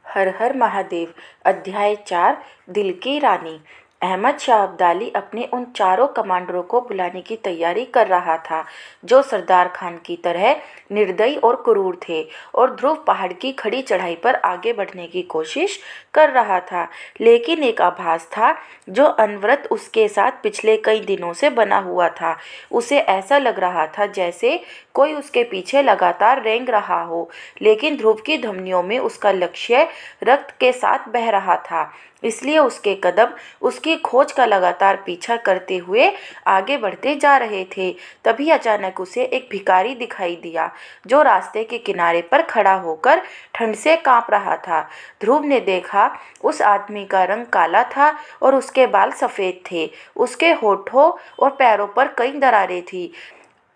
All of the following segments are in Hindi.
हर हर महादेव। अध्याय 4। दिल की रानी। अहमद शाह अब्दाली अपने उन चारों कमांडरों को बुलाने की तैयारी कर रहा था जो सरदार खान की तरह निर्दयी और क्रूर थे, और ध्रुव पहाड़ की खड़ी चढ़ाई पर आगे बढ़ने की कोशिश कर रहा था। लेकिन एक आभास था जो अनवरत उसके साथ पिछले कई दिनों से बना हुआ था। उसे ऐसा लग रहा था जैसे कोई उसके पीछे लगातार रेंग रहा हो, लेकिन ध्रुव की धमनियों में उसका लक्ष्य रक्त के साथ बह रहा था। इसलिए उसके कदम उसकी खोज का लगातार पीछा करते हुए आगे बढ़ते जा रहे थे। तभी अचानक उसे एक भिखारी दिखाई दिया जो रास्ते के किनारे पर खड़ा होकर ठंड से कांप रहा था। ध्रुव ने देखा उस आदमी का रंग काला था और उसके बाल सफ़ेद थे। उसके होठों और पैरों पर कई दरारें थीं।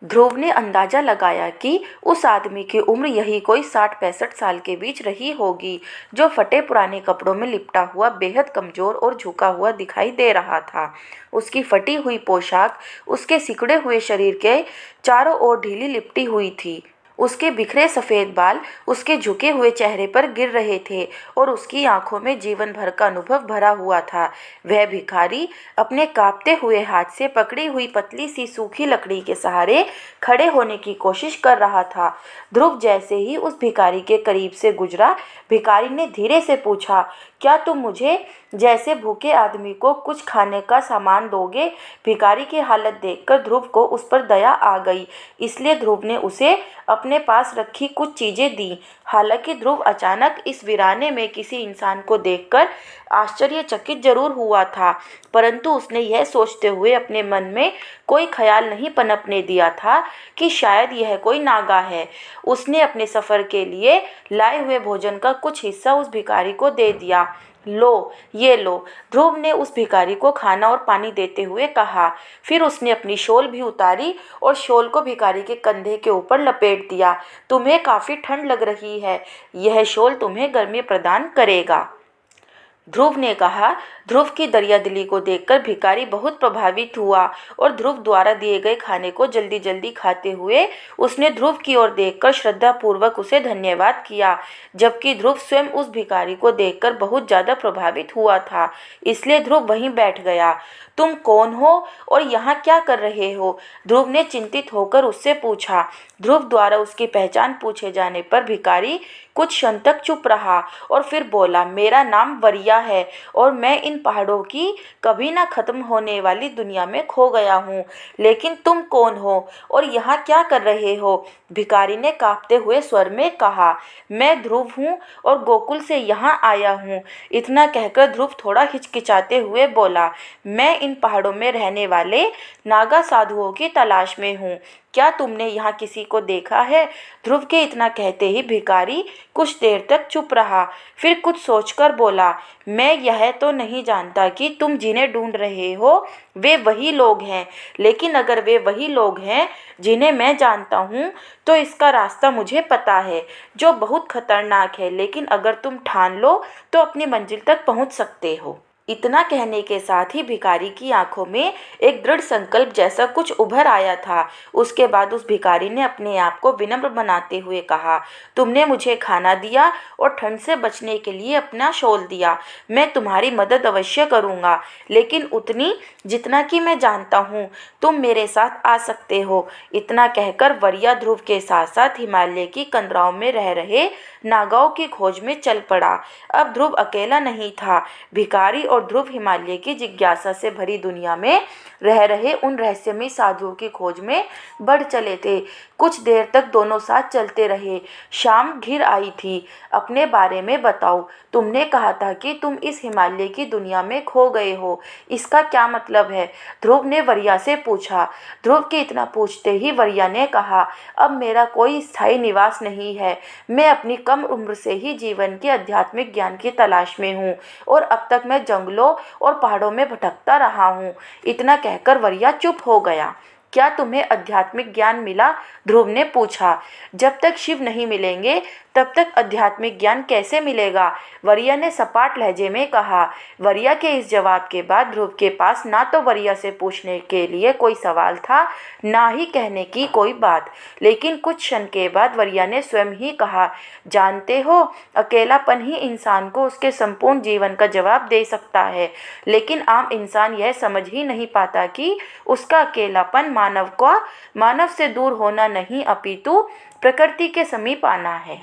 ध्रुव ने अंदाजा लगाया कि उस आदमी की उम्र यही कोई 60-65 साल के बीच रही होगी, जो फटे पुराने कपड़ों में लिपटा हुआ बेहद कमजोर और झुका हुआ दिखाई दे रहा था। उसकी फटी हुई पोशाक उसके सिकुड़े हुए शरीर के चारों ओर ढीली लिपटी हुई थी। उसके बिखरे सफ़ेद बाल उसके झुके हुए चेहरे पर गिर रहे थे और उसकी आंखों में जीवन भर का अनुभव भरा हुआ था। वह भिखारी अपने कांपते हुए हाथ से पकड़ी हुई पतली सी सूखी लकड़ी के सहारे खड़े होने की कोशिश कर रहा था। ध्रुव जैसे ही उस भिखारी के करीब से गुजरा, भिखारी ने धीरे से पूछा, क्या तुम मुझे जैसे भूखे आदमी को कुछ खाने का सामान दोगे? भिखारी की हालत देखकर ध्रुव को उस पर दया आ गई, इसलिए ध्रुव ने उसे अपने पास रखी कुछ चीजें दी। हालांकि ध्रुव अचानक इस वीराने में किसी इंसान को देखकर आश्चर्यचकित जरूर हुआ था, परंतु उसने यह सोचते हुए अपने मन में कोई ख्याल नहीं पनपने दिया था कि शायद यह कोई नागा है। उसने अपने सफ़र के लिए लाए हुए भोजन का कुछ हिस्सा उस भिखारी को दे दिया। लो, ये लो, ध्रुव ने उस भिखारी को खाना और पानी देते हुए कहा। फिर उसने अपनी शॉल भी उतारी और शॉल को भिखारी के कंधे के ऊपर लपेट दिया। तुम्हें काफ़ी ठंड लग रही है, यह शॉल तुम्हें गर्मी प्रदान करेगा, ध्रुव ने कहा। ध्रुव की दरियादिली को देखकर भिखारी बहुत प्रभावित हुआ और ध्रुव द्वारा दिए गए खाने को जल्दी जल्दी खाते हुए उसने ध्रुव की ओर देखकर श्रद्धापूर्वक उसे धन्यवाद किया, जबकि ध्रुव स्वयं उस भिखारी को देखकर बहुत ज़्यादा प्रभावित हुआ था। इसलिए ध्रुव वहीं बैठ गया। तुम कौन हो और यहाँ क्या कर रहे हो? ध्रुव ने चिंतित होकर उससे पूछा। ध्रुव द्वारा उसकी पहचान पूछे जाने पर भिखारी कुछ क्षण तक चुप रहा और फिर बोला, मेरा नाम वरिया है और मैं इन पहाड़ों की कभी ना खत्म होने वाली दुनिया में खो गया हूँ। लेकिन तुम कौन हो और यहाँ क्या कर रहे हो? भिखारी ने कांपते हुए स्वर में कहा, मैं ध्रुव हूँ और गोकुल से यहाँ आया हूँ। इतना कहकर ध्रुव थोड़ा हिचकिचाते हुए बोला, मैं इन पहाड़ों में रहने वाले नागा साधुओं की तलाश में हूँ। क्या तुमने यहाँ किसी को देखा है? ध्रुव के इतना कहते ही भिखारी कुछ देर तक चुप रहा, फिर कुछ सोचकर बोला, मैं यह तो नहीं जानता कि तुम जिन्हें ढूंढ रहे हो वे वही लोग हैं, लेकिन अगर वे वही लोग हैं जिन्हें मैं जानता हूँ तो इसका रास्ता मुझे पता है, जो बहुत खतरनाक है, लेकिन अगर तुम ठान लो तो अपनी मंजिल तक पहुँच सकते हो। इतना कहने के साथ ही भिखारी की आंखों में एक दृढ़ संकल्प जैसा कुछ उभर आया था। उसके बाद उस भिखारी ने अपने आप को विनम्र बनाते हुए कहा, तुमने मुझे खाना दिया और ठंड से बचने के लिए अपना शॉल दिया। मैं तुम्हारी मदद अवश्य करूँगा, लेकिन उतनी जितना कि मैं जानता हूँ तुम मेरे साथ आ सकते हो। इतना कहकर वरिया ध्रुव के साथ साथ हिमालय की कंदराओं में रह रहे नागाओं की खोज में चल पड़ा। अब ध्रुव अकेला नहीं था। भिखारी और ध्रुव हिमालय की जिज्ञासा से भरी दुनिया में रह रहे उन रहस्यमयी साधुओं की खोज में बढ़ चले थे। कुछ देर तक दोनों साथ चलते रहे। शाम घिर आई थी। अपने बारे में बताओ, तुमने कहा था कि तुम इस हिमालय की दुनिया में खो गए हो, इसका क्या मतलब है? ध्रुव ने वरिया से पूछा। ध्रुव के इतना पूछते ही वरिया ने कहा, अब मेरा कोई स्थायी निवास नहीं है। मैं अपनी कम उम्र से ही जीवन के आध्यात्मिक ज्ञान की तलाश में हूँ और अब तक मैं जंगलों और पहाड़ों में भटकता रहा हूँ। इतना कहकर वरिया चुप हो गया। क्या तुम्हें आध्यात्मिक ज्ञान मिला? ध्रुव ने पूछा। जब तक शिव नहीं मिलेंगे तब तक आध्यात्मिक ज्ञान कैसे मिलेगा? वरिया ने सपाट लहजे में कहा। वरिया के इस जवाब के बाद ध्रुव के पास ना तो वरिया से पूछने के लिए कोई सवाल था, ना ही कहने की कोई बात। लेकिन कुछ क्षण के बाद वरिया ने स्वयं ही कहा, जानते हो, अकेलापन ही इंसान को उसके संपूर्ण जीवन का जवाब दे सकता है। लेकिन आम इंसान यह समझ ही नहीं पाता कि उसका अकेलापन मानव से दूर होना नहीं, अपितु प्रकृति के समीप आना है।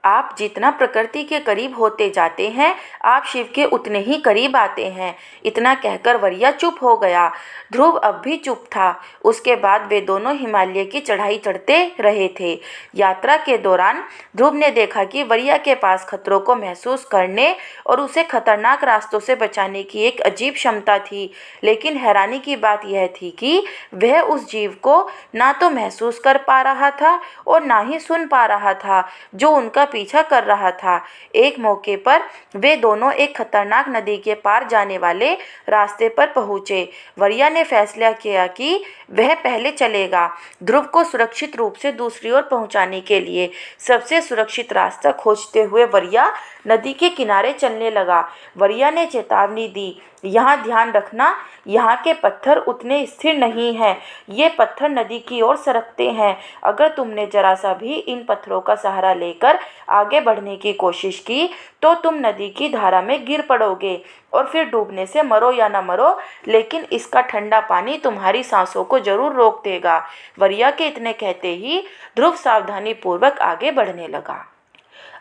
आप जितना प्रकृति के करीब होते जाते हैं, आप शिव के उतने ही करीब आते हैं। इतना कहकर वरिया चुप हो गया। ध्रुव अब भी चुप था। उसके बाद वे दोनों हिमालय की चढ़ाई चढ़ते रहे थे। यात्रा के दौरान ध्रुव ने देखा कि वरिया के पास खतरों को महसूस करने और उसे खतरनाक रास्तों से बचाने की एक अजीब क्षमता थी। लेकिन हैरानी की बात यह थी कि वह उस जीव को ना तो महसूस कर पा रहा था और ना ही सुन पा रहा था जो उनका पीछा कर रहा था। एक मौके पर वे दोनों एक खतरनाक नदी के पार जाने वाले रास्ते पर पहुंचे। वरिया ने फैसला किया कि वह पहले चलेगा। ध्रुव को सुरक्षित रूप से दूसरी ओर पहुंचाने के लिए सबसे सुरक्षित रास्ता खोजते हुए वरिया नदी के किनारे चलने लगा। वरिया ने चेतावनी दी, यहाँ ध्यान रखना, यहाँ के पत्थर उतने स्थिर नहीं हैं। ये पत्थर नदी की ओर सरकते हैं। अगर तुमने जरा सा भी इन पत्थरों का सहारा लेकर आगे बढ़ने की कोशिश की तो तुम नदी की धारा में गिर पड़ोगे और फिर डूबने से मरो या न मरो, लेकिन इसका ठंडा पानी तुम्हारी सांसों को जरूर रोक देगा। वरिया के इतने कहते ही ध्रुव सावधानी पूर्वक आगे बढ़ने लगा।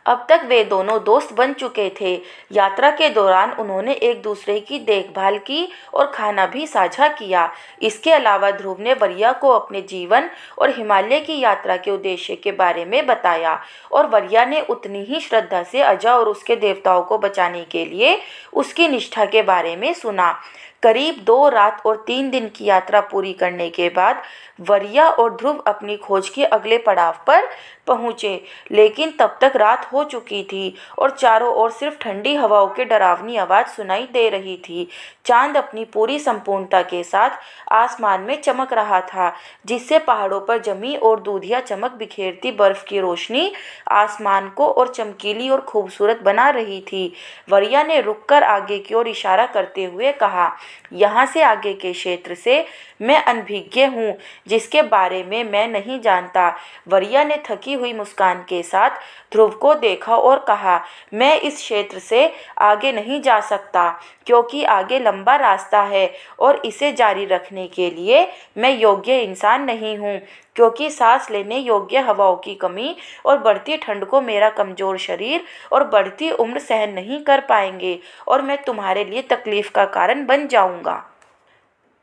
अब तक वे दोनों दोस्त बन चुके थे। यात्रा के दौरान उन्होंने एक दूसरे की देखभाल की और खाना भी साझा किया। इसके अलावा ध्रुव ने वरिया को अपने जीवन और हिमालय की यात्रा के उद्देश्य के बारे में बताया और वरिया ने उतनी ही श्रद्धा से अजा और उसके देवताओं को बचाने के लिए उसकी निष्ठा के बारे में सुना। करीब 2 रात और 3 दिन की यात्रा पूरी करने के बाद वरिया और ध्रुव अपनी खोज के अगले पड़ाव पर पहुंचे। लेकिन तब तक रात हो चुकी थी और चारों ओर सिर्फ ठंडी हवाओं की डरावनी आवाज़ सुनाई दे रही थी। चांद अपनी पूरी संपूर्णता के साथ आसमान में चमक रहा था, जिससे पहाड़ों पर जमी और दूधिया चमक बिखेरती बर्फ की रोशनी आसमान को और चमकीली और खूबसूरत बना रही थी। वरिया ने रुककर आगे की ओर इशारा करते हुए कहा, यहाँ से आगे के क्षेत्र से मैं अनभिज्ञ हूँ, जिसके बारे में मैं नहीं जानता। वरिया ने थकी हुई मुस्कान के साथ ध्रुव को देखा और कहा, मैं इस क्षेत्र से आगे नहीं जा सकता क्योंकि आगे लंबा रास्ता है और इसे जारी रखने के लिए मैं योग्य इंसान नहीं हूँ, क्योंकि सांस लेने योग्य हवाओं की कमी और बढ़ती ठंड को मेरा कमज़ोर शरीर और बढ़ती उम्र सहन नहीं कर पाएंगे और मैं तुम्हारे लिए तकलीफ का कारण बन जाऊंगा।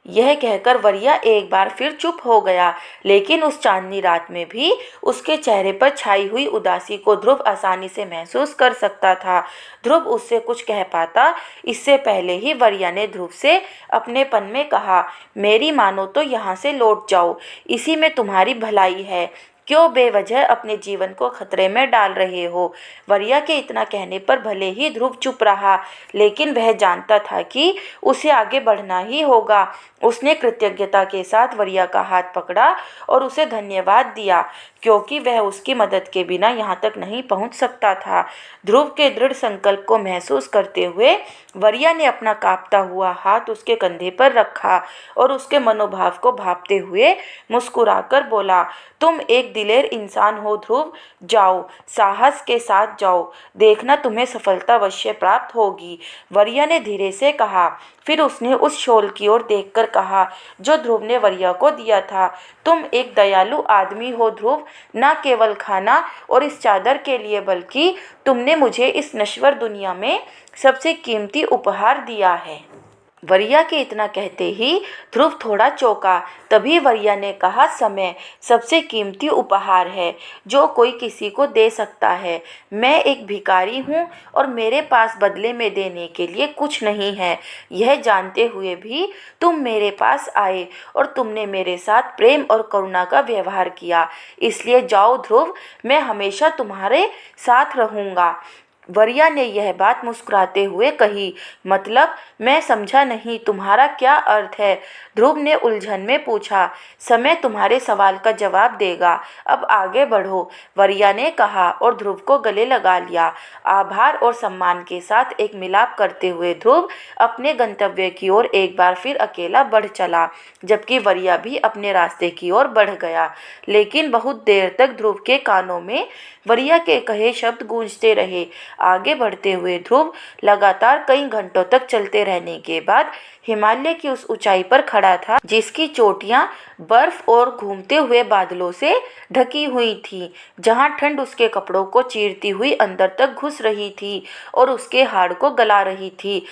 यह कहकर वरिया एक बार फिर चुप हो गया। लेकिन उस चांदनी रात में भी उसके चेहरे पर छाई हुई उदासी को ध्रुव आसानी से महसूस कर सकता था। ध्रुव उससे कुछ कह पाता इससे पहले ही वरिया ने ध्रुव से अपनेपन में कहा, मेरी मानो तो यहाँ से लौट जाओ, इसी में तुम्हारी भलाई है। क्यों बेवजह अपने जीवन को खतरे में डाल रहे हो? वरिया के इतना कहने पर भले ही ध्रुव चुप रहा, लेकिन वह जानता था कि उसे आगे बढ़ना ही होगा। उसने कृतज्ञता के साथ वरिया का हाथ पकड़ा और उसे धन्यवाद दिया, क्योंकि वह उसकी मदद के बिना यहाँ तक नहीं पहुँच सकता था। ध्रुव के दृढ़ संकल्प को महसूस करते हुए वरिया ने अपना कांपता हुआ हाथ उसके कंधे पर रखा और उसके मनोभाव को भांपते हुए मुस्कुराकर बोला, तुम एक दिलेर इंसान हो ध्रुव, जाओ, साहस के साथ जाओ, देखना तुम्हें सफलता अवश्य प्राप्त होगी। वरिया ने धीरे से कहा। फिर उसने उस शॉल की ओर देखकर कहा जो ध्रुव ने वरिया को दिया था, तुम एक दयालु आदमी हो ध्रुव, न केवल खाना और इस चादर के लिए बल्कि तुमने मुझे इस नश्वर दुनिया में सबसे कीमती उपहार दिया है। वरिया के इतना कहते ही ध्रुव थोड़ा चौंका। तभी वरिया ने कहा, समय सबसे कीमती उपहार है जो कोई किसी को दे सकता है। मैं एक भिखारी हूँ और मेरे पास बदले में देने के लिए कुछ नहीं है। यह जानते हुए भी तुम मेरे पास आए और तुमने मेरे साथ प्रेम और करुणा का व्यवहार किया। इसलिए जाओ ध्रुव, मैं हमेशा तुम्हारे साथ रहूँगा। वरिया ने यह बात मुस्कुराते हुए कही। मतलब, मैं समझा नहीं, तुम्हारा क्या अर्थ है? ध्रुव ने उलझन में पूछा। समय तुम्हारे सवाल का जवाब देगा। अब आगे बढ़ो, वरिया ने कहा और ध्रुव को गले लगा लिया। आभार और सम्मान के साथ एक मिलाप करते हुए ध्रुव अपने गंतव्य की ओर एक बार फिर अकेला बढ़ चला, जबकि वरिया भी अपने रास्ते की ओर बढ़ गया। लेकिन बहुत देर तक ध्रुव के कानों में वरिया के कहे शब्द गूंजते रहे। आगे बढ़ते हुए ध्रुव लगातार कई घंटों तक चलते रहने के बाद हिमालय की उस ऊंचाई पर खड़ा था जिसकी चोटियां बर्फ और घूमते हुए बादलों से ढकी हुई थीं, जहां ठंड उसके कपड़ों को चीरती हुई अंदर तक घुस रही थी और उसके हाड़ को गला रही थी।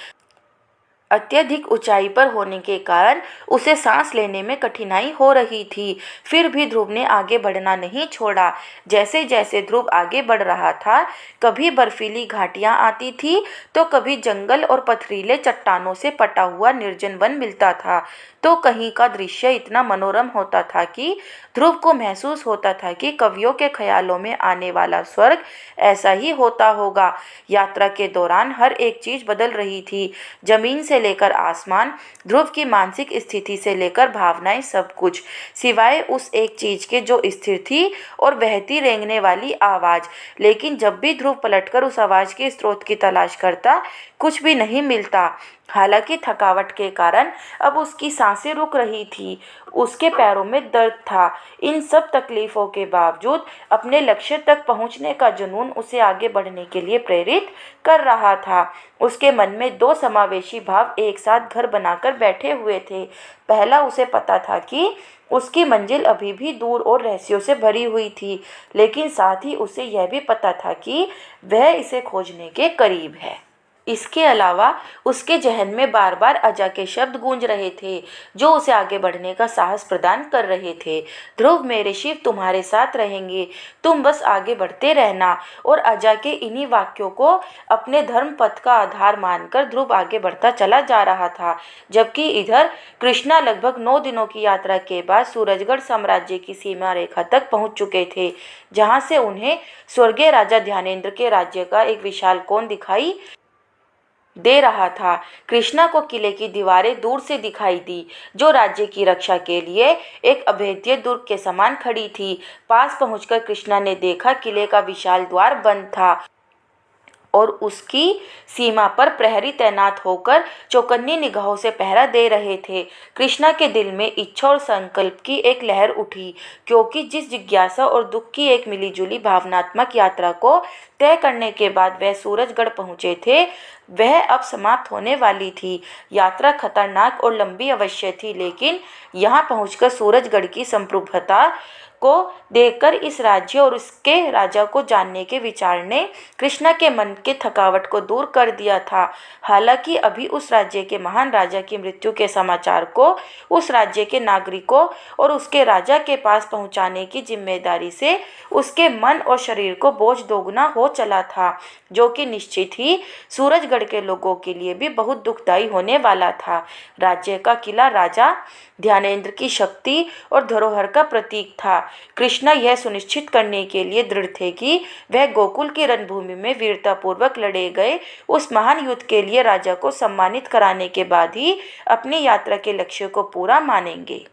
अत्यधिक ऊंचाई पर होने के कारण उसे सांस लेने में कठिनाई हो रही थी। फिर भी ध्रुव ने आगे बढ़ना नहीं छोड़ा। जैसे जैसे ध्रुव आगे बढ़ रहा था, कभी बर्फीली घाटियां आती थी तो कभी जंगल और पथरीले चट्टानों से पटा हुआ निर्जन वन मिलता था, तो कहीं का दृश्य इतना मनोरम होता था कि ध्रुव को महसूस होता था कि कवियों के ख्यालों में आने वाला स्वर्ग ऐसा ही होता होगा। यात्रा के दौरान हर एक चीज बदल रही थी, जमीन से लेकर आसमान, ध्रुव की मानसिक स्थिति से लेकर भावनाएं, सब कुछ सिवाय उस एक चीज के जो स्थिर थी और बहती रेंगने वाली आवाज। लेकिन जब भी ध्रुव पलटकर उस आवाज के स्रोत की तलाश करता, कुछ भी नहीं मिलता। हालांकि थकावट के कारण अब उसकी सांसें रुक रही थी, उसके पैरों में दर्द था। इन सब तकलीफों के बावजूद अपने लक्ष्य तक पहुंचने का जुनून उसे आगे बढ़ने के लिए प्रेरित कर रहा था। उसके मन में दो समावेशी भाव एक साथ घर बनाकर बैठे हुए थे। पहला, उसे पता था कि उसकी मंजिल अभी भी दूर और रहस्यों से भरी हुई थी, लेकिन साथ ही उसे यह भी पता था कि वह इसे खोजने के करीब है। इसके अलावा उसके जहन में बार बार अजा के शब्द गूंज रहे थे, जो उसे आगे बढ़ने का साहस प्रदान कर रहे थे। ध्रुव, मेरे शिव तुम्हारे साथ रहेंगे, तुम बस आगे बढ़ते रहना। और अजा के इन्हीं वाक्यों को अपने धर्म पथ का आधार मानकर ध्रुव आगे बढ़ता चला जा रहा था। जबकि इधर कृष्णा लगभग 9 दिनों की यात्रा के बाद सूरजगढ़ साम्राज्य की सीमा रेखा तक पहुंच चुके थे, जहां से उन्हें स्वर्गीय राजा ध्यानेंद्र के राज्य का एक विशाल कोण दिखाई दे रहा था। कृष्णा को किले की दीवारें दूर से दिखाई दी, जो राज्य की रक्षा के लिए एक अभेद्य दुर्ग के समान खड़ी थी। पास पहुंचकर कृष्णा ने देखा किले का विशाल द्वार बंद था और उसकी सीमा पर प्रहरी तैनात होकर चौकन्नी निगाहों से पहरा दे रहे थे। कृष्णा के दिल में इच्छा और संकल्प की एक लहर उठी, क्योंकि जिस जिज्ञासा और दुख की एक मिलीजुली भावनात्मक यात्रा को तय करने के बाद वह सूरजगढ़ पहुंचे थे, वह अब समाप्त होने वाली थी। यात्रा खतरनाक और लंबी अवश्य थी, लेकिन यहाँ पहुंचकर सूरजगढ़ की संप्रभुता को देखकर इस राज्य और उसके राजा को जानने के विचार ने कृष्णा के मन के थकावट को दूर कर दिया था। हालांकि अभी उस राज्य के महान राजा की मृत्यु के समाचार को उस राज्य के नागरिकों और उसके राजा के पास पहुंचाने की जिम्मेदारी से उसके मन और शरीर को बोझ दोगुना हो चला था, जो कि निश्चित ही सूरजगढ़ के लोगों के लिए भी बहुत दुखदायी होने वाला था। राज्य का किला राजा ध्यानेंद्र की शक्ति और धरोहर का प्रतीक था। कृष्णा यह सुनिश्चित करने के लिए दृढ़ थे कि वह गोकुल की रणभूमि में वीरतापूर्वक लड़े गए उस महान युद्ध के लिए राजा को सम्मानित कराने के बाद ही अपनी यात्रा के लक्ष्य को पूरा मानेंगे।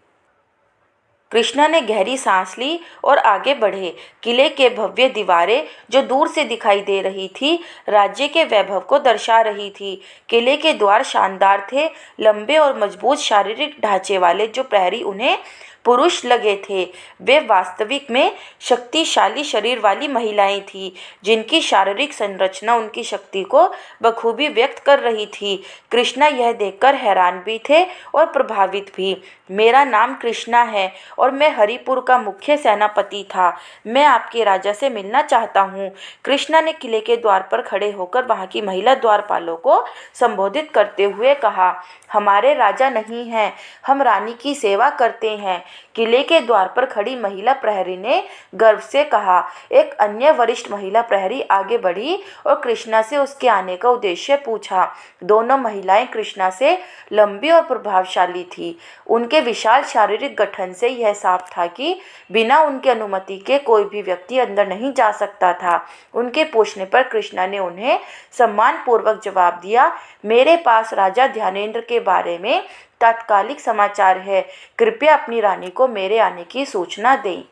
कृष्णा ने गहरी सांस ली और आगे बढ़े। किले के भव्य दीवारें जो दूर से दिखाई दे रही थी, राज्य के वैभव को दर्शा रही थी। किले के द्वार शानदार थे, लंबे और मजबूत शारीरिक ढांचे वाले। जो प्रहरी उन्हें पुरुष लगे थे, वे वास्तविक में शक्तिशाली शरीर वाली महिलाएं थीं, जिनकी शारीरिक संरचना उनकी शक्ति को बखूबी व्यक्त कर रही थी। कृष्णा यह देखकर हैरान भी थे और प्रभावित भी। मेरा नाम कृष्णा है और मैं हरिपुर का मुख्य सेनापति था। मैं आपके राजा से मिलना चाहता हूँ। कृष्णा ने किले के द्वार पर खड़े होकर वहां की महिला द्वारपालों को संबोधित करते हुए कहा, हमारे राजा नहीं हैं, हम रानी की सेवा करते हैं। किले के द्वार पर खड़ी महिला प्रहरी ने गर्व से कहा। एक अन्य वरिष्ठ महिला प्रहरी आगे बढ़ी और कृष्णा से उसके आने का उद्देश्य पूछा। दोनों महिलाएं कृष्णा से लंबी और प्रभावशाली थी। उनके विशाल शारीरिक गठन से यह साफ था कि बिना उनकी अनुमति के कोई भी व्यक्ति अंदर नहीं जा सकता था। उनके पूछने पर कृष्णा ने उन्हें सम्मानपूर्वक जवाब दिया, मेरे पास राजा ध्यानेंद्र के बारे में तात्कालिक समाचार है। कृपया अपनी रानी को मेरे आने की सूचना दें।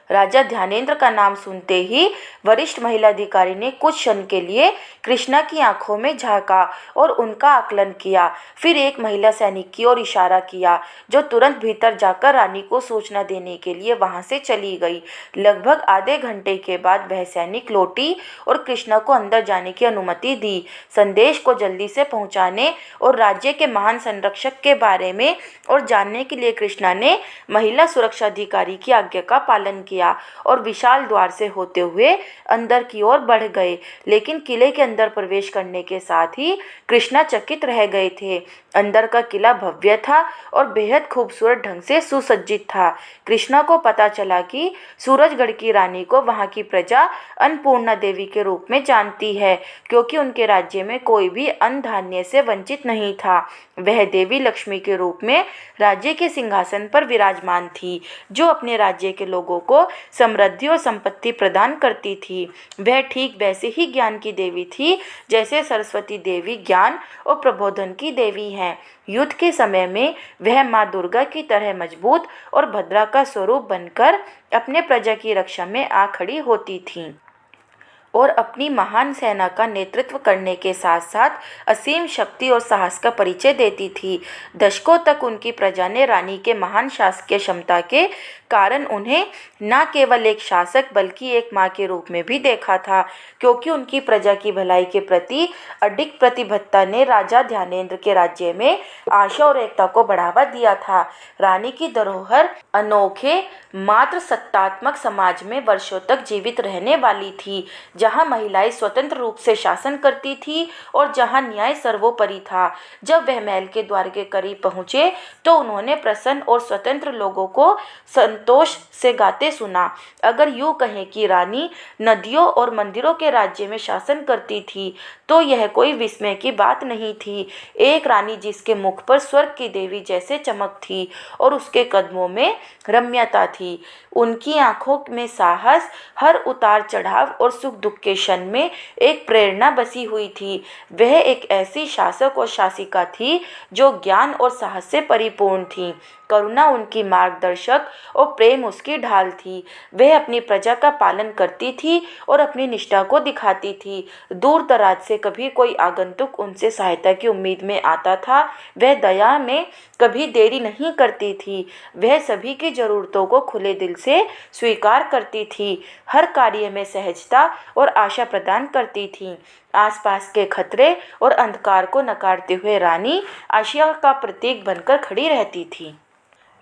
राजा ध्यानेंद्र का नाम सुनते ही वरिष्ठ महिला अधिकारी ने कुछ क्षण के लिए कृष्णा की आंखों में झांका और उनका आकलन किया। फिर एक महिला सैनिक की ओर इशारा किया, जो तुरंत भीतर जाकर रानी को सूचना देने के लिए वहां से चली गई। लगभग आधे घंटे के बाद वह सैनिक लौटी और कृष्णा को अंदर जाने की अनुमति दी। संदेश को जल्दी से पहुंचाने और राज्य के महान संरक्षक के बारे में और जानने के लिए कृष्णा ने महिला सुरक्षा अधिकारी की आज्ञा का पालन किया और विशाल द्वार से होते हुए अंदर की ओर बढ़ गए। लेकिन किले के अंदर प्रवेश करने के साथ ही कृष्णा चकित रह गए थे। अंदर का किला भव्य था और बेहद खूबसूरत ढंग से सुसज्जित था। कृष्णा को पता चला कि सूरजगढ़ की रानी को वहां की प्रजा अन्नपूर्णा देवी के रूप में जानती है, क्योंकि उनके राज्य में कोई भी अन्न धान्य से वंचित नहीं था। वह देवी लक्ष्मी के रूप में राज्य के सिंहासन पर विराजमान थी, जो अपने राज्य के लोगों को समृद्धि और संपत्ति प्रदान करती थी। वह ठीक वैसे ही ज्ञान की देवी थी जैसे सरस्वती देवी ज्ञान और प्रबोधन की देवी हैं। युद्ध के समय में वह माँ दुर्गा की तरह मजबूत और भद्रा का स्वरूप बनकर अपने प्रजा की रक्षा में आ खड़ी होती थीं और अपनी महान सेना का नेतृत्व करने के साथ साथ असीम शक्ति और साहस का परिचय देती थी। दशकों तक उनकी प्रजा ने रानी के महान शासकीय क्षमता के कारण उन्हें न केवल एक शासक बल्कि एक माँ के रूप में भी देखा था, क्योंकि उनकी प्रजा की भलाई के प्रति अडिग प्रतिबद्धता ने राजा ध्यानेंद्र के राज्य में आशा और एकता को बढ़ावा दिया था। रानी की धरोहर अनोखे मात्र सत्तात्मक समाज में वर्षों तक जीवित रहने वाली थी, जहां महिलाएं स्वतंत्र रूप से शासन करती थी और जहां न्याय सर्वोपरि था। जब वह महल के द्वार के करीब पहुंचे तो उन्होंने प्रसन्न और स्वतंत्र लोगों को संतोष से गाते सुना। अगर यूं कहें कि रानी नदियों और मंदिरों के राज्य में शासन करती थी तो यह कोई विस्मय की बात नहीं थी। एक रानी जिसके मुख पर स्वर्ग की देवी जैसे चमक थी और उसके कदमों में रम्यता थी। उनकी आंखों में साहस, हर उतार चढ़ाव और सुख दुख के क्षण में एक प्रेरणा बसी हुई थी। वह एक ऐसी शासक और शासिका थी जो ज्ञान और साहस से परिपूर्ण थी। करुणा उनकी मार्गदर्शक और प्रेम उसकी ढाल थी। वह अपनी प्रजा का पालन करती थी और अपनी निष्ठा को दिखाती थी। दूर दराज से कभी कोई आगंतुक उनसे सहायता की उम्मीद में आता था, वह दया में कभी देरी नहीं करती थी। वह सभी की जरूरतों को खुले दिल से स्वीकार करती थी, हर कार्य में सहजता और आशा प्रदान करती थी। आसपास के खतरे और अंधकार को नकारते हुए रानी आशिया का प्रतीक बनकर खड़ी रहती थी।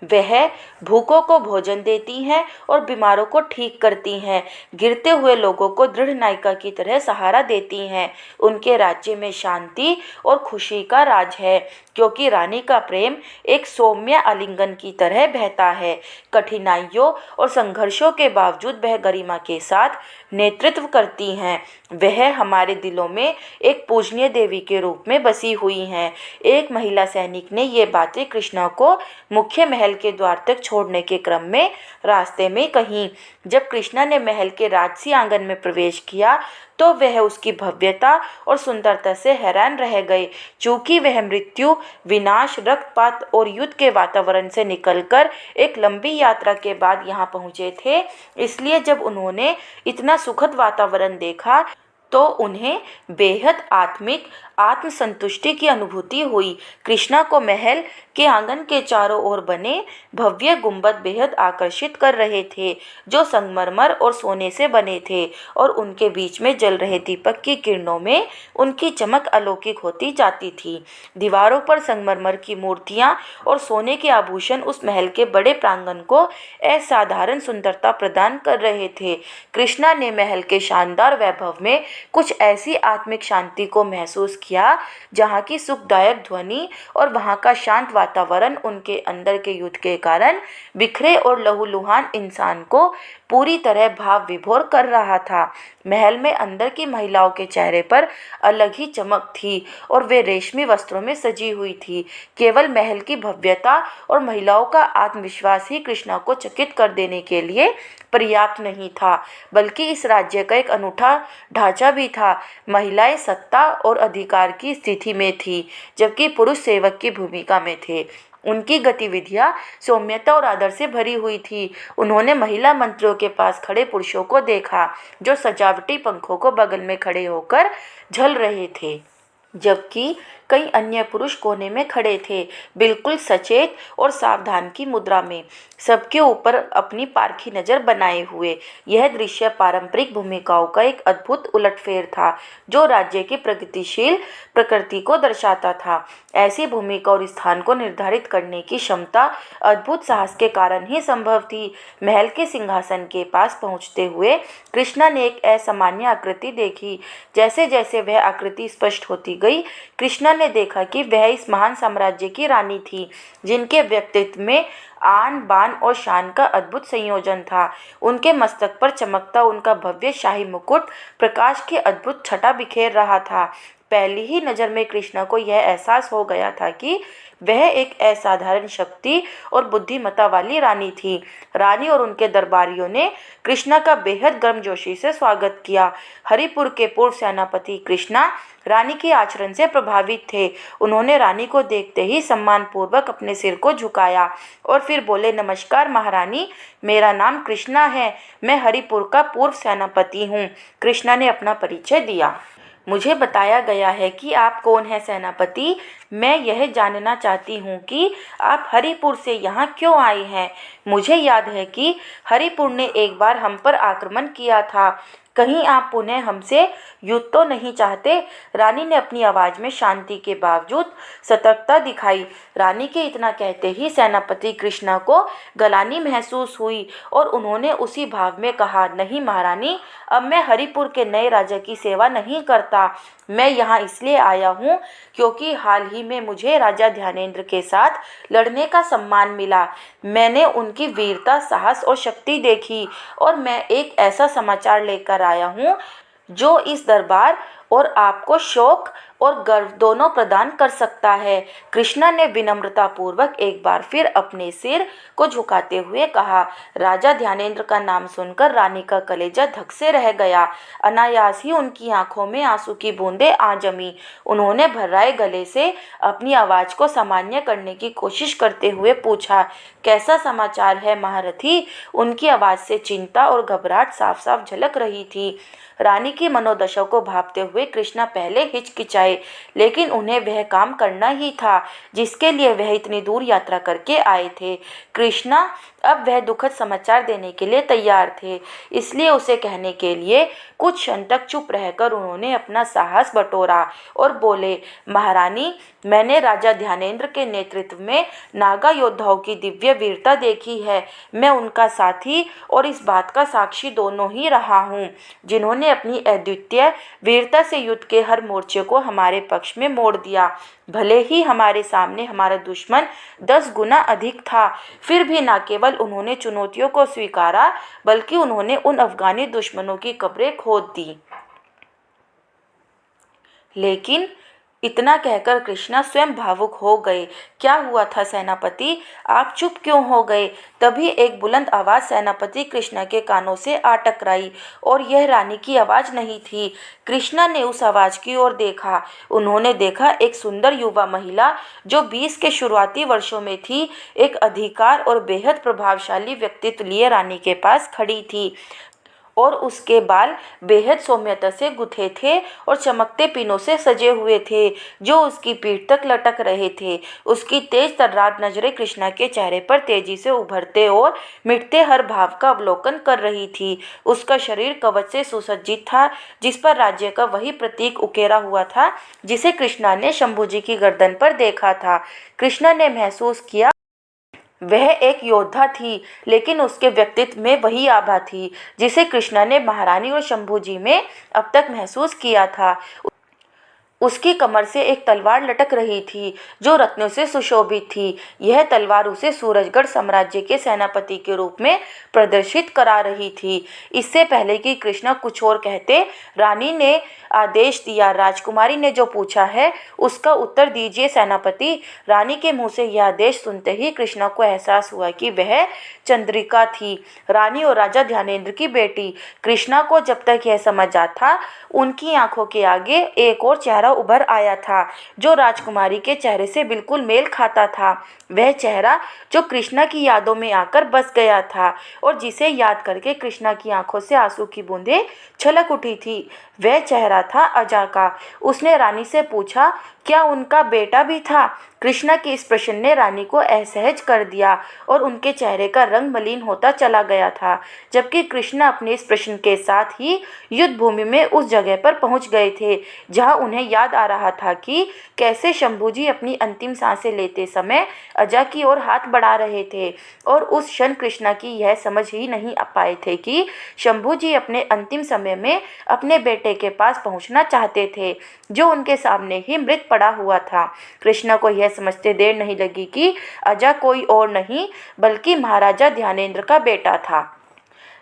वह भूखों को भोजन देती हैं और बीमारों को ठीक करती हैं, गिरते हुए लोगों को दृढ़ नायिका की तरह सहारा देती हैं। उनके राज्य में शांति और खुशी का राज है, क्योंकि रानी का प्रेम एक सौम्य आलिंगन की तरह बहता है। कठिनाइयों और संघर्षों के बावजूद वह गरिमा के साथ नेतृत्व करती हैं। वह हमारे दिलों में एक पूजनीय देवी के रूप में बसी हुई हैं। एक महिला सैनिक ने ये बातें कृष्णा को मुख्य महल के द्वार तक छोड़ने के क्रम में रास्ते में कहीं। जब कृष्णा ने महल के राजसी आंगन में प्रवेश किया तो वह उसकी भव्यता और सुंदरता से हैरान रह गए। चूंकि वह मृत्यु, विनाश, रक्तपात और युद्ध के वातावरण से निकलकर एक लंबी यात्रा के बाद यहाँ पहुँचे थे, इसलिए जब उन्होंने इतना सुखद वातावरण देखा तो उन्हें बेहद आत्मिक आत्मसंतुष्टि की अनुभूति हुई। कृष्णा को महल के आंगन के चारों ओर बने भव्य गुंबद बेहद आकर्षित कर रहे थे, जो संगमरमर और सोने से बने थे और उनके बीच में जल रहे दीपक की किरणों में उनकी चमक अलौकिक होती जाती थी। दीवारों पर संगमरमर की मूर्तियां और सोने के आभूषण उस महल के बड़े प्रांगण को असाधारण सुंदरता प्रदान कर रहे थे। कृष्णा ने महल के शानदार वैभव में कुछ ऐसी आत्मिक शांति को महसूस किया जहाँ की सुखदायक ध्वनि और वहाँ का शांत वातावरण उनके अंदर के युद्ध के कारण बिखरे और लहूलुहान इंसान को पूरी तरह भाव विभोर कर रहा था। महल में अंदर की महिलाओं के चेहरे पर अलग ही चमक थी और वे रेशमी वस्त्रों में सजी हुई थी। केवल महल की भव्यता और महिलाओं का आत्मविश्वास ही कृष्णा को चकित कर देने के लिए पर्याप्त नहीं था, बल्कि इस राज्य का एक अनूठा ढांचा भी था। महिलाएं सत्ता और अधिकार की स्थिति में थी, जबकि पुरुष सेवक की भूमिका में थे। उनकी गतिविधियां सौम्यता और आदर से भरी हुई थी। उन्होंने महिला मंत्रियों के पास खड़े पुरुषों को देखा जो सजावटी पंखों को बगल में खड़े होकर झल रहे थे, जबकि कई अन्य पुरुष कोने में खड़े थे, बिल्कुल सचेत और सावधान की मुद्रा में, सबके ऊपर अपनी पारखी नज़र बनाए हुए। यह दृश्य पारंपरिक भूमिकाओं का एक अद्भुत उलटफेर था जो राज्य की प्रगतिशील प्रकृति को दर्शाता था। ऐसी भूमिका और स्थान को निर्धारित करने की क्षमता अद्भुत साहस के कारण ही संभव थी। महल के सिंहासन के पास पहुंचते हुए कृष्णा ने एक असामान्य आकृति देखी। जैसे जैसे वह आकृति स्पष्ट होती गई, कृष्णा ने देखा कि वह इस महान साम्राज्य की रानी थी, जिनके व्यक्तित्व में आन बान और शान का अद्भुत संयोजन था। उनके मस्तक पर चमकता उनका भव्य शाही मुकुट प्रकाश की अद्भुत छटा बिखेर रहा था। पहली ही नज़र में कृष्णा को यह एहसास हो गया था कि वह एक असाधारण शक्ति और बुद्धिमत्ता वाली रानी थी। रानी और उनके दरबारियों ने कृष्णा का बेहद गर्मजोशी से स्वागत किया। हरिपुर के पूर्व सेनापति कृष्णा रानी के आचरण से प्रभावित थे। उन्होंने रानी को देखते ही सम्मानपूर्वक अपने सिर को झुकाया और फिर बोले, नमस्कार महारानी, मेरा नाम कृष्णा है, मैं हरिपुर का पूर्व सेनापति हूँ। कृष्णा ने अपना परिचय दिया। मुझे बताया गया है कि आप कौन हैं सेनापति। मैं यह जानना चाहती हूँ कि आप हरिपुर से यहाँ क्यों आए हैं। मुझे याद है कि हरिपुर ने एक बार हम पर आक्रमण किया था। कहीं आप पुनः हमसे युद्ध तो नहीं चाहते? रानी ने अपनी आवाज़ में शांति के बावजूद सतर्कता दिखाई। रानी के इतना कहते ही सेनापति कृष्णा को गलानी महसूस हुई और उन्होंने उसी भाव में कहा, नहीं महारानी, अब मैं हरिपुर के नए राजा की सेवा नहीं करता। मैं यहाँ इसलिए आया हूँ क्योंकि हाल ही में मुझे राजा ध्यानेंद्र के साथ लड़ने का सम्मान मिला। मैंने उनकी वीरता, साहस और शक्ति देखी और मैं एक ऐसा समाचार लेकर आया हूँ जो इस दरबार और आपको शौक और गर्व दोनों प्रदान कर सकता है। कृष्णा ने विनम्रता पूर्वक एक बार फिर अपने सिर को झुकाते हुए कहा। राजा ध्यानेंद्र का नाम सुनकर रानी का कलेजा धक से रह गया। अनायास ही उनकी आंखों में आंसू की बूंदें आ जमी। उन्होंने भर्राए गले से अपनी आवाज़ को सामान्य करने की कोशिश करते हुए पूछा, कैसा समाचार है महारथी? उनकी आवाज़ से चिंता और घबराहट साफ साफ झलक रही थी। रानी की मनोदशा को भांपते हुए कृष्णा पहले हिचकिचाए, लेकिन उन्हें वह काम करना ही था जिसके लिए वह इतनी दूर यात्रा करके आए थे। कृष्णा अब वह दुखद समाचार देने के लिए तैयार थे, इसलिए उसे कहने के लिए कुछ क्षण तक चुप रहकर उन्होंने अपना साहस बटोरा और बोले, महारानी, मैंने राजा ध्यानेंद्र के नेतृत्व में नागा योद्धाओं की दिव्य वीरता देखी है। मैं उनका साथी और इस बात का साक्षी दोनों ही रहा हूँ, जिन्होंने अपनी अद्वितीय वीरता से युद्ध के हर मोर्चे को हमारे पक्ष में मोड़ दिया। भले ही हमारे सामने हमारा दुश्मन 10 गुना अधिक था, फिर भी न केवल उन्होंने चुनौतियों को स्वीकारा, बल्कि उन्होंने उन अफगानी दुश्मनों की कब्रें खोद दी। लेकिन इतना कहकर कृष्णा स्वयं भावुक हो गए। क्या हुआ था सेनापति? आप चुप क्यों हो गए? तभी एक बुलंद आवाज़ सेनापति कृष्णा के कानों से आ टकराई और यह रानी की आवाज़ नहीं थी। कृष्णा ने उस आवाज़ की ओर देखा। उन्होंने देखा एक सुंदर युवा महिला जो 20 के शुरुआती वर्षों में थी, एक अधिकार और बेहद प्रभावशाली व्यक्तित्व लिए रानी के पास खड़ी थी और उसके बाल बेहद सौम्यता से गुथे थे और चमकते पिनों से सजे हुए थे जो उसकी पीठ तक लटक रहे थे। उसकी तेज तर्रार नजरें कृष्णा के चेहरे पर तेजी से उभरते और मिटते हर भाव का अवलोकन कर रही थी। उसका शरीर कवच से सुसज्जित था, जिस पर राज्य का वही प्रतीक उकेरा हुआ था जिसे कृष्णा ने शंभुजी की गर्दन पर देखा था। कृष्णा ने महसूस किया वह एक योद्धा थी, लेकिन उसके व्यक्तित्व में वही आभा थी जिसे कृष्णा ने महारानी और शंभूजी में अब तक महसूस किया था। उसकी कमर से एक तलवार लटक रही थी जो रत्नों से सुशोभित थी। यह तलवार उसे सूरजगढ़ साम्राज्य के सेनापति के रूप में प्रदर्शित करा रही थी। इससे पहले कि कृष्णा कुछ और कहते, रानी ने आदेश दिया, राजकुमारी ने जो पूछा है उसका उत्तर दीजिए सेनापति। रानी के मुंह से यह आदेश सुनते ही कृष्णा को एहसास हुआ कि वह चंद्रिका थी, रानी और राजा ध्यानेंद्र की बेटी। कृष्णा को जब तक यह समझ आता था, उनकी आंखों के आगे एक और चेहरा उभर आया था जो राजकुमारी के चेहरे से बिल्कुल मेल खाता था। वह चेहरा जो कृष्णा की यादों में आकर बस गया था और जिसे याद करके कृष्णा की आंखों से आंसू की बूंदें छलक उठी थी, वह चेहरा था अजा का। उसने रानी से पूछा, क्या उनका बेटा भी था? कृष्णा के इस प्रश्न ने रानी को असहज कर दिया और उनके चेहरे का रंग मलिन होता चला गया था, जबकि कृष्णा अपने इस प्रश्न के साथ ही युद्ध भूमि में उस जगह पर पहुंच गए थे जहां उन्हें याद आ रहा था कि कैसे शंभूजी अपनी अंतिम सांसें लेते समय अजा की ओर हाथ बढ़ा रहे थे। और उस क्षण कृष्णा की यह समझ ही नहीं आ पाए थे कि शंभूजी अपने अंतिम समय में अपने बेटे के पास पहुंचना चाहते थे जो उनके सामने ही मृत पड़ा हुआ था। कृष्णा को यह समझते देर नहीं लगी कि अजा कोई और नहीं बल्कि महाराजा ध्यानेंद्र का बेटा था।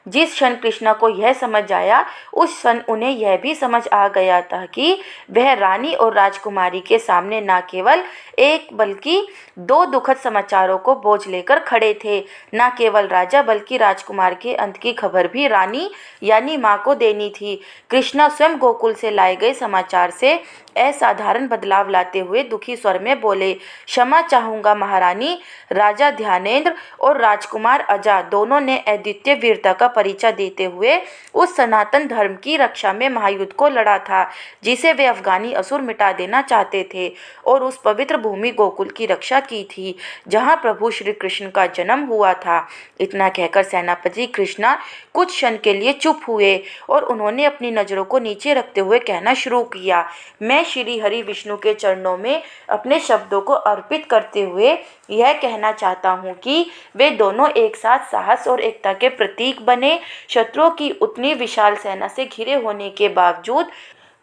जिस क्षण कृष्णा को यह समझ आया, उस क्षण उन्हें यह भी समझ आ गया था कि वह रानी और राजकुमारी के सामने न केवल एक बल्कि दो दुखद समाचारों को बोझ लेकर खड़े थे। न केवल राजा बल्कि राजकुमार के अंत की खबर भी रानी यानी माँ को देनी थी। कृष्णा स्वयं गोकुल से लाए गए समाचार से असाधारण बदलाव लाते हुए दुखी स्वर में बोले, क्षमा चाहूंगा महारानी। राजा ध्यानेंद्र और राजकुमार अजा दोनों ने अद्वितीय वीरता का परिचय देते हुए उस सनातन धर्म की रक्षा में महायुद्ध को लड़ा था जिसे वे अफगानी असुर मिटा देना चाहते थे, और उस पवित्र भूमि गोकुल की रक्षा की थी जहाँ प्रभु श्री कृष्ण का जन्म हुआ था। इतना कहकर सेनापति कृष्णा कुछ क्षण के लिए चुप हुए और उन्होंने अपनी नज़रों को नीचे रखते हुए कहना शुरू किया, मैं श्री हरि विष्णु के चरणों में अपने शब्दों को अर्पित करते हुए यह कहना चाहता हूँ कि वे दोनों एक साथ साहस और एकता के प्रतीक बने। शत्रुओं की उतनी विशाल सेना से घिरे होने के बावजूद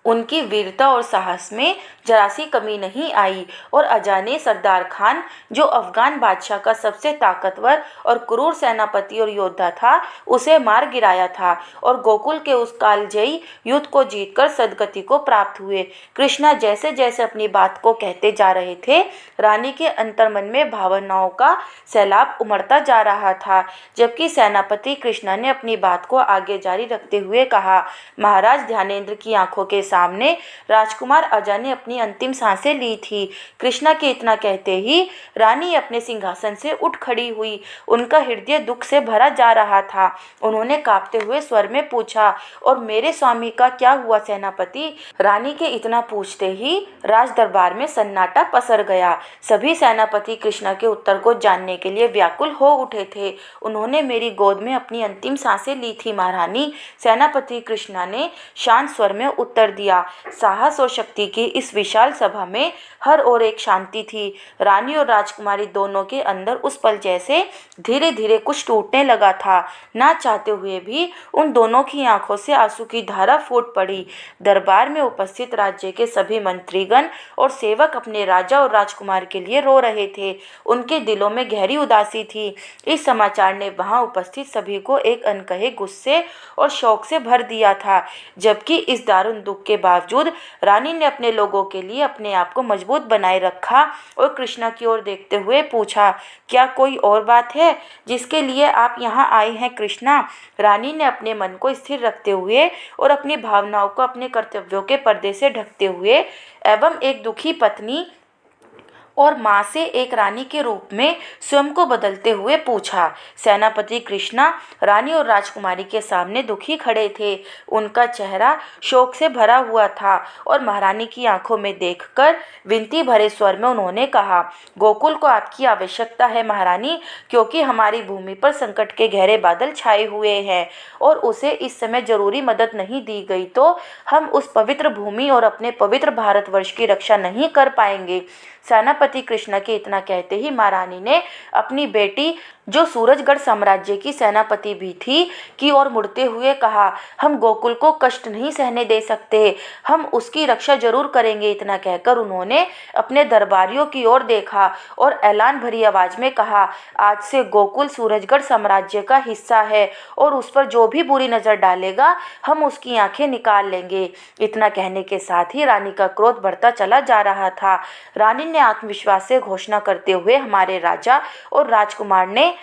उनकी वीरता और साहस में जरा सी कमी नहीं आई और अजा ने सरदार खान, जो अफगान बादशाह का सबसे ताकतवर और क्रूर सेनापति और योद्धा था, उसे मार गिराया था और गोकुल के उस कालजयी युद्ध को जीतकर सदगति को प्राप्त हुए। कृष्णा जैसे जैसे अपनी बात को कहते जा रहे थे, रानी के अंतर्मन में भावनाओं का सैलाब उमड़ता जा रहा था, जबकि सेनापति कृष्णा ने अपनी बात को आगे जारी रखते हुए कहा, महाराज ध्यानेंद्र की आंखों के सामने राजकुमार अजा ने अपनी अंतिम सांसें ली थी। कृष्णा के इतना कहते ही रानी अपने सिंहासन से उठ खड़ी हुई। उनका हृदय दुख से भरा जा रहा था। उन्होंने कांपते हुए स्वर में पूछा, और मेरे स्वामी का क्या हुआ सेनापति? रानी के इतना पूछते ही राज दरबार में सन्नाटा पसर गया। सभी सेनापति कृष्णा के उत्तर को जानने के लिए व्याकुल हो उठे थे। उन्होंने मेरी गोद में अपनी अंतिम सांसें ली थी महारानी, सेनापति कृष्णा ने शांत स्वर में उत्तर दिया। साहस और शक्ति की इस विशाल सभा में हर ओर एक शांति थी। रानी और राजकुमारी दोनों के अंदर उस पल जैसे धीरे धीरे कुछ टूटने लगा था। ना चाहते हुए भी उन दोनों की आंखों से आंसू की धारा फूट पड़ी। दरबार में उपस्थित राज्य के सभी मंत्रीगण और सेवक अपने राजा और राजकुमार के लिए रो रहे थे। उनके दिलों में गहरी उदासी थी। इस समाचार ने वहां उपस्थित सभी को एक अनकहे गुस्से और शोक से भर दिया था। जबकि इस दारुण दुख के बावजूद रानी ने अपने लोगों के लिए अपने आप को मजबूत बनाए रखा और कृष्णा की ओर देखते हुए पूछा, क्या कोई और बात है जिसके लिए आप यहाँ आए हैं कृष्णा? रानी ने अपने मन को स्थिर रखते हुए और अपनी भावनाओं को अपने कर्तव्यों के पर्दे से ढकते हुए एवं एक दुखी पत्नी और माँ से एक रानी के रूप में स्वयं को बदलते हुए पूछा। सेनापति कृष्णा रानी और राजकुमारी के सामने दुखी खड़े थे। उनका चेहरा शोक से भरा हुआ था और महारानी की आंखों में देखकर विनती भरे स्वर में उन्होंने कहा, गोकुल को आपकी आवश्यकता है महारानी, क्योंकि हमारी भूमि पर संकट के गहरे बादल छाए हुए हैं और उसे इस समय जरूरी मदद नहीं दी गई तो हम उस पवित्र भूमि और अपने पवित्र भारतवर्ष की रक्षा नहीं कर पाएंगे। सेनापति पति कृष्ण के इतना कहते ही महारानी ने अपनी बेटी, जो सूरजगढ़ साम्राज्य की सेनापति भी थी, की ओर मुड़ते हुए कहा, हम गोकुल को कष्ट नहीं सहने दे सकते, हम उसकी रक्षा जरूर करेंगे। इतना कहकर उन्होंने अपने दरबारियों की ओर देखा और ऐलान भरी आवाज में कहा, आज से गोकुल सूरजगढ़ साम्राज्य का हिस्सा है और उस पर जो भी बुरी नजर डालेगा हम उसकी आंखें निकाल लेंगे। इतना कहने के साथ ही रानी का क्रोध बढ़ता चला जा रहा था। रानी ने आत्मविश्वास से घोषणा करते हुए हमारे राजा और राजकुमार ने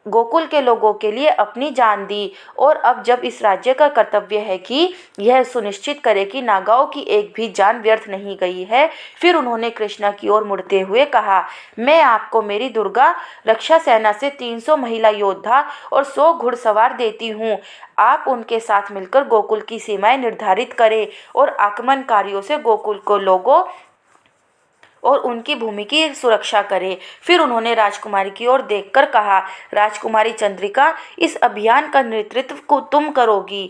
गोकुल के लोगों के लिए अपनी जान दी और अब जब इस राज्य का कर्तव्य है कि यह सुनिश्चित करे कि नागाओं की एक भी जान व्यर्थ नहीं गई है, फिर उन्होंने कृष्णा की ओर मुड़ते हुए कहा, मैं आपको मेरी दुर्गा रक्षा सेना से 300 महिला योद्धा और 100 घुड़सवार देती हूँ। आप उनके साथ मिलकर गोकुल की सीमाएं निर्धारित करें और आक्रमणकारियों से गोकुल को लोगों और उनकी भूमि की सुरक्षा करे। फिर उन्होंने राजकुमारी की ओर देखकर कहा, राजकुमारी चंद्रिका, इस अभियान का नेतृत्व को तुम करोगी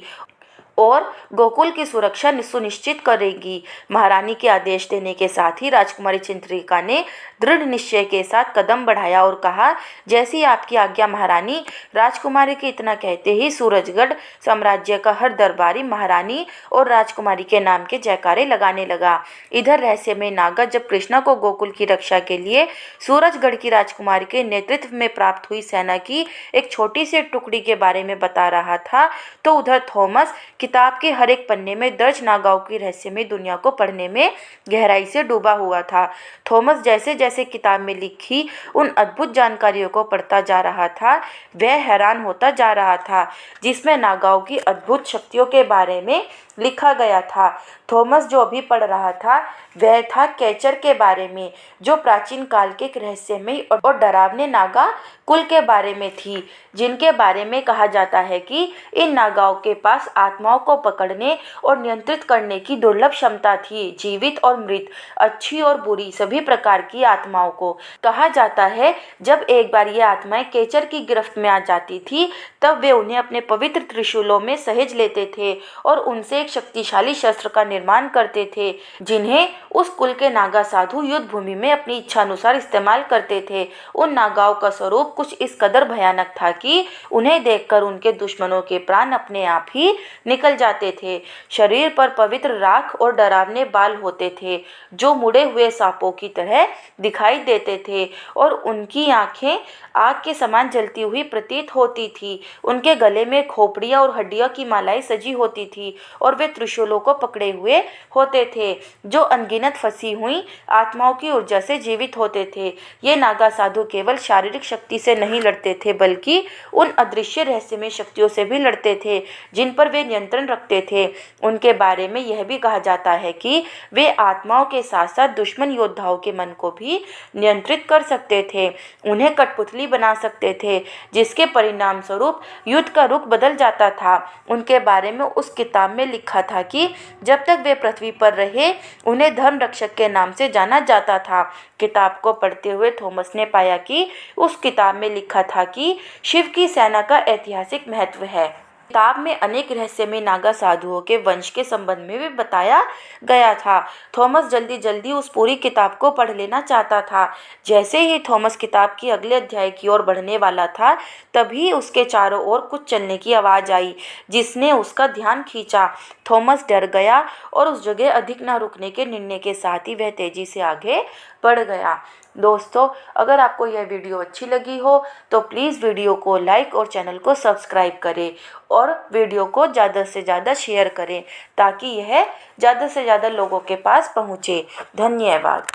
और गोकुल की सुरक्षा सुनिश्चित करेगी। महारानी के आदेश देने के साथ ही राजकुमारी चंद्रिका ने दृढ़ निश्चय के साथ कदम बढ़ाया और कहा, जैसी आपकी आज्ञा महारानी। राजकुमारी के इतना कहते ही सूरजगढ़ साम्राज्य का हर दरबारी महारानी और राजकुमारी के नाम के जयकारे लगाने लगा। इधर रहस्य में नागा जब कृष्णा को गोकुल की रक्षा के लिए सूरजगढ़ की राजकुमारी के नेतृत्व में प्राप्त हुई सेना की एक छोटी सी टुकड़ी के बारे में बता रहा था, तो उधर थॉमस किताब के हर एक पन्ने में दर्ज नागाओं की रहस्यमय दुनिया को पढ़ने में गहराई से डूबा हुआ था। थॉमस जैसे जैसे किताब में लिखी उन अद्भुत जानकारियों को पढ़ता जा रहा था, वह हैरान होता जा रहा था, जिसमें नागाओं की अद्भुत शक्तियों के बारे में लिखा गया था। थॉमस जो अभी पढ़ रहा था वह था कैचर के बारे में, जो प्राचीन काल के एक रहस्यमय और डरावने नागा कुल के बारे में थी, जिनके बारे में कहा जाता है कि इन नागाओं के पास आत्माओं को पकड़ने और नियंत्रित करने की दुर्लभ क्षमता थी। जीवित और मृत, अच्छी और बुरी, सभी प्रकार की आत्माओं को कहा जाता है, जब एक बार ये आत्माएं कैचर की गिरफ्त में आ जाती थी तब वे उन्हें अपने पवित्र त्रिशूलों में सहेज लेते थे और उनसे एक शक्तिशाली शस्त्र का निर्माण करते थे, जिन्हें उस कुल के नागा साधु युद्ध भूमि में अपनी इच्छा अनुसार इस्तेमाल करते थे। उन नागाओं का स्वरूप कुछ इस कदर भयानक था कि उन्हें देखकर उनके दुश्मनों के प्राण अपने आप ही निकल जाते थे। शरीर पर पवित्र राख और डरावने बाल होते थे, जो मुड़े हुए सांपों की तरह दिखाई देते थे और उनकी आंखें आग के समान जलती हुई प्रतीत होती थी। उनके गले में खोपड़ियां और हड्डियों की मालाएं सजी होती थी और वे त्रिशूलों को पकड़े हुए होते थे, जो अनगिनत फंसी हुई आत्माओं की ऊर्जा से जीवित होते थे। ये नागा साधु केवल शारीरिक शक्ति से नहीं लड़ते थे, बल्कि उन अदृश्य रहस्यमय शक्तियों से भी लड़ते थे जिन पर वे नियंत्रण रखते थे। उनके बारे में यह भी कहा जाता है कि वे आत्माओं के साथ साथ दुश्मन योद्धाओं के मन को भी नियंत्रित कर सकते थे, उन्हें कठपुतली बना सकते थे, जिसके परिणाम स्वरूप युद्ध का रुख बदल जाता था। उनके बारे में उस किताब में लिखा था कि जब तक वे पृथ्वी पर रहे उन्हें धर्म रक्षक के नाम से जाना जाता था। किताब को पढ़ते हुए थॉमस ने पाया कि उस किताब में लिखा था कि शिव की सेना का ऐतिहासिक महत्व है। किताब में अनेक रहस्यमय नागा साधुओं के वंश के संबंध में भी बताया गया था। थॉमस जल्दी जल्दी उस पूरी किताब को पढ़ लेना चाहता था। जैसे ही थॉमस किताब की अगले अध्याय की ओर बढ़ने वाला था, तभी उसके चारों ओर कुछ चलने की आवाज़ आई, जिसने उसका ध्यान खींचा। थॉमस डर गया और उस जगह अधिक न रुकने के निर्णय के साथ ही वह तेजी से आगे बढ़ गया। दोस्तों, अगर आपको यह वीडियो अच्छी लगी हो तो प्लीज़ वीडियो को लाइक और चैनल को सब्सक्राइब करें और वीडियो को ज़्यादा से ज़्यादा शेयर करें, ताकि यह ज़्यादा से ज़्यादा लोगों के पास पहुँचे। धन्यवाद।